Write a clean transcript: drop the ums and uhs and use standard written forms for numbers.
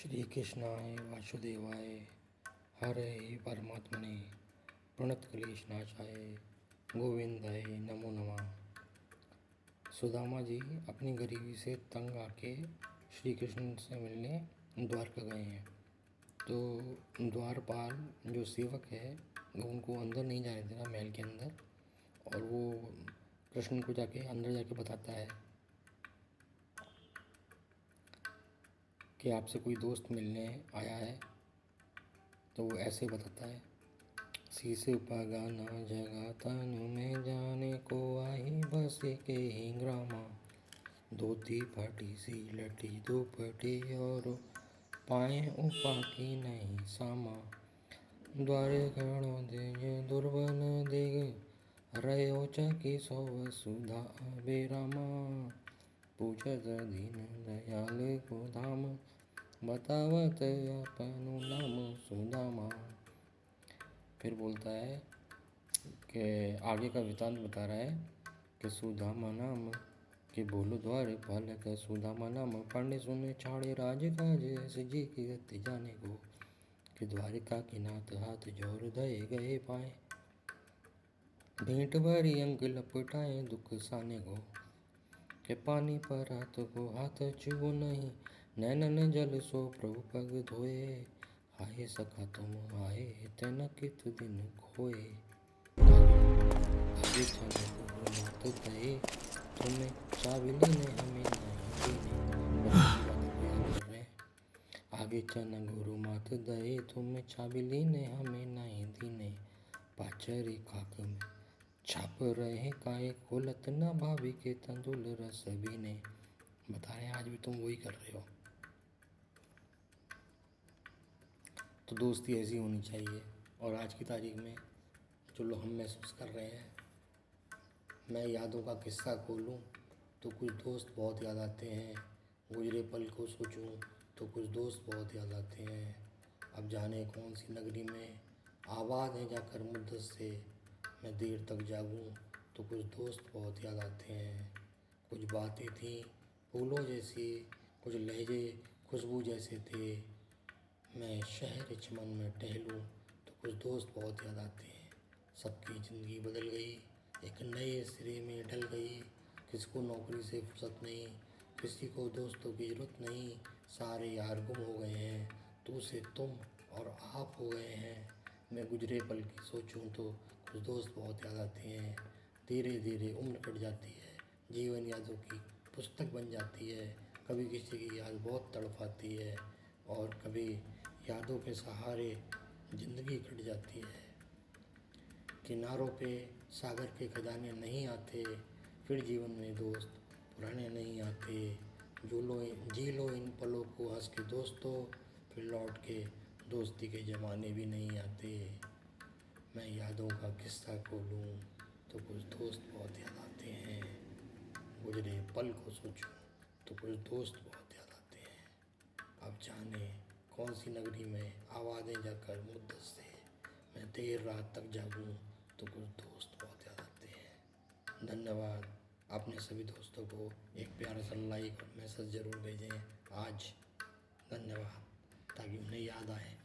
श्री कृष्णाय वासुदेवाय हरे परमात्मने प्रणतक्लेशनाशाय गोविंदाय नमो नमः। सुदामा जी अपनी गरीबी से तंग आके श्री कृष्ण से मिलने द्वारका गए हैं। तो द्वारपाल जो सेवक है वो उनको अंदर नहीं जाने देना महल के अंदर, और वो कृष्ण को जाके अंदर जाके बताता है कि आपसे कोई दोस्त मिलने आया है। तो वो ऐसे बताता है, शीश पगाना जगा तनु में जाने को आई बस के ही ग्रामा, धोती फटी सी लटी दुपटी और पाए उपा की नहीं सामा, द्वारे खड़ो देज दुर्बल दिग रयो चकी सो वसुधा बेरामा, पूछत दीन दयाल को धाम बतावत अपनु नाम सुदामा। फिर बोलता है कि आगे का वृतांत बता रहा है कि सुदामा नाम के बोलो द्वार पालक सुदामा नाम पांडे सुने छाड़े राज काज ऐसे जी की गति जाने को, कि द्वारिका के नाथ हाथ जोर दए गए पाए, भेंट भरी अंग लपटाए दुख साने को, के पानी पर हाथ को हाथ छुओ नहीं, नैनन जल सो प्रभु पग धोए, हाय सखा तुम आए तेन कित दिन खोए, आगे चले मात गए तुम्हें चावली ने हमें नहीं दीने, आगे चन गुरु मात दए तुम्हें चाबिली ने हमें नहीं दीने, पाचरी खाक में छाप रहे काए खोलत न भाभी के तंदुल रस भी ने। बता रहे हैं आज भी तुम वही कर रहे हो। तो दोस्ती ऐसी होनी चाहिए। और आज की तारीख में जो लोग हम महसूस कर रहे हैं, मैं यादों का किस्सा खोलूं तो कुछ दोस्त बहुत याद आते हैं, गुजरे पल को सोचूं तो कुछ दोस्त बहुत याद आते हैं। अब जाने कौन सी नगरी में आबाद है जाकर मुद्दत से, मैं देर तक जागूं तो कुछ दोस्त बहुत याद आते हैं। कुछ बातें थीं फूलों जैसी, कुछ लहजे खुशबू जैसे थे, मैं शहर चमन में टहलूं तो कुछ दोस्त बहुत याद आते हैं। सबकी ज़िंदगी बदल गई, एक नए सिरे में ढल गई, किसको नौकरी से फुर्सत नहीं, किसी को दोस्तों की ज़रूरत नहीं, सारे यार गुम हो गए हैं, तू से तुम और आप हो गए हैं। मैं गुजरे पल की सोचूं तो कुछ दोस्त बहुत याद आते हैं। धीरे धीरे उम्र कट जाती है, जीवन यादों की पुस्तक बन जाती है। कभी किसी की याद बहुत तड़पाती है और कभी यादों के सहारे ज़िंदगी कट जाती है। किनारों पे सागर के खजाने नहीं आते, फिर जीवन में दोस्त पुराने नहीं आते। जी लो इन पलों को हंस के दोस्तों, फिर लौट के दोस्ती के ज़माने भी नहीं आते। मैं यादों का किस्सा खोलूं तो कुछ दोस्त बहुत याद आते हैं, गुजरे पल को सोचूं तो कुछ दोस्त बहुत याद आते हैं। अब जाने कौन सी नगरी में आवाज़ें जाकर मुद्दत से, मैं देर रात तक जागूं तो कुछ दोस्त बहुत याद आते हैं। धन्यवाद। अपने सभी दोस्तों को एक प्यारा सा लाइक और मैसेज ज़रूर भेजें आज। धन्यवाद, ताकि उन्हें याद आए।